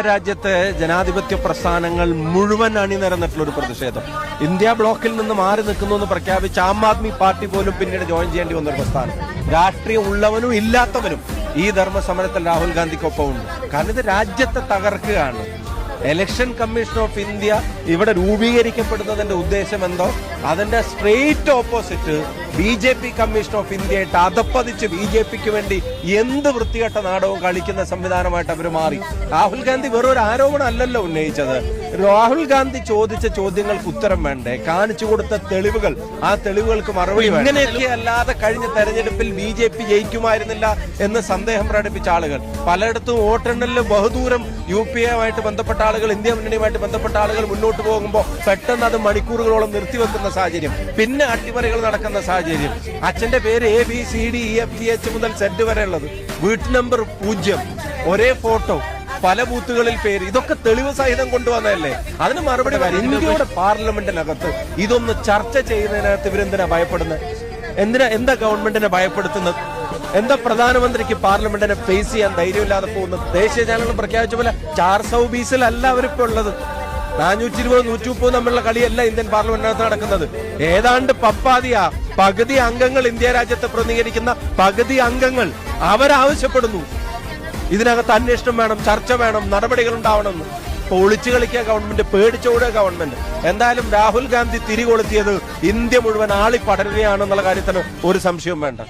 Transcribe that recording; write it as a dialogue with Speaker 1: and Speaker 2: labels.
Speaker 1: രാജ്യത്തെ ജനാധിപത്യ പ്രസ്ഥാനങ്ങൾ മുഴുവൻ അണിനിരന്നിട്ടുള്ള ഒരു പ്രതിഷേധം. ഇന്ത്യ ബ്ലോക്കിൽ നിന്ന് മാറി നിൽക്കുന്നു എന്ന് പ്രഖ്യാപിച്ച ആം ആദ്മി പാർട്ടി പോലും പിന്നീട് ജോയിൻ ചെയ്യേണ്ടി വന്നൊരു പ്രസ്ഥാനം. രാഷ്ട്രീയം ഉള്ളവനും ഇല്ലാത്തവനും ഈ ധർമ്മസമരത്തിൽ രാഹുൽ ഗാന്ധിക്കൊപ്പം ഉണ്ട്. കാരണം ഇത് രാജ്യത്തെ തകർക്കുകയാണ്. ഇലക്ഷൻ കമ്മീഷൻ ഓഫ് ഇന്ത്യ ഇവിടെ രൂപീകരിക്കപ്പെടുന്നതിന്റെ ഉദ്ദേശം എന്തോ അതിന്റെ straight opposite BJP commission of ഇന്ത്യയായിട്ട് അതപ്പതിച്ച് BJPക്ക് വേണ്ടി എന്ത് വൃത്തികെട്ട നാടകവും കളിക്കുന്ന സംവിധാനമായിട്ട് അവർ മാറി. രാഹുൽ ഗാന്ധി വെറൊരു ആരോപണം അല്ലല്ലോ ഉന്നയിച്ചത്. രാഹുൽ ഗാന്ധി ചോദിച്ച ചോദ്യങ്ങൾക്ക് ഉത്തരം വേണ്ടേ? കാണിച്ചു കൊടുത്ത തെളിവുകൾ, ആ തെളിവുകൾക്ക് മറുപടി. ഇങ്ങനെയൊക്കെ അല്ലാതെ കഴിഞ്ഞ തെരഞ്ഞെടുപ്പിൽ BJP ജയിക്കുമായിരുന്നില്ല എന്ന് സന്ദേഹം പ്രകടിപ്പിച്ച ആളുകൾ, പലയിടത്തും വോട്ടെണ്ണലിൽ ബഹുദൂരം UPA-യുമായിട്ട് ബന്ധപ്പെട്ട ആളുകൾ, ഇന്ത്യ മുന്നണിയുമായിട്ട് ബന്ധപ്പെട്ട ആളുകൾ മുന്നോട്ട് പോകുമ്പോൾ പെട്ടെന്ന് അത് മണിക്കൂറുകളോളം നിർത്തിവെക്കുന്ന സാഹചര്യം, പിന്നെ അട്ടിമറികൾ നടക്കുന്ന സാഹചര്യം. അച്ഛന്റെ പേര് ABCDEFGH മുതൽ Z വരെ ഉള്ളത്, വീട്ടു നമ്പർ 0, ഒരേ ഫോട്ടോ, പല ബൂത്തുകളിൽ പേര്, ഇതൊക്കെ തെളിവ് സഹിതം കൊണ്ടുവന്നതല്ലേ? അതിന് മറുപടി ഇന്ത്യയുടെ പാർലമെന്റിനകത്ത് ഇതൊന്ന് ചർച്ച ചെയ്യുന്നതിനകത്ത് ഇവരെന്തിനാ ഭയപ്പെടുന്നത്? എന്താ ഗവൺമെന്റിനെ ഭയപ്പെടുത്തുന്നത്? എന്താ പ്രധാനമന്ത്രിക്ക് പാർലമെന്റിനെ ഫേസ് ചെയ്യാൻ ധൈര്യമില്ലാതെ പോകുന്നത്? ദേശീയ ചാനലുകൾ പ്രഖ്യാപിച്ച പോലെ 420 അവരിപ്പോ ഉള്ളത്. 420, 130 തമ്മിലുള്ള കളിയല്ല ഇന്ത്യൻ പാർലമെന്റിനകത്ത് നടക്കുന്നത്. ഏതാണ്ട് പകുതി അംഗങ്ങൾ, ഇന്ത്യ രാജ്യത്തെ പ്രതിനിധീകരിക്കുന്ന പകുതി അംഗങ്ങൾ അവരാവശ്യപ്പെടുന്നു ഇതിനകത്ത് അന്വേഷണം വേണം, ചർച്ച വേണം, നടപടികൾ ഉണ്ടാവണമെന്ന്. ഇപ്പൊ ഒളിച്ചു കളിക്കുക ഗവൺമെന്റ്, പേടിച്ചോടുക ഗവൺമെന്റ്. എന്തായാലും രാഹുൽ ഗാന്ധി തിരികൊളുത്തിയത് ഇന്ത്യ മുഴുവൻ ആളി പടരുകയാണെന്നുള്ള കാര്യത്തിന് ഒരു സംശയവും വേണ്ട.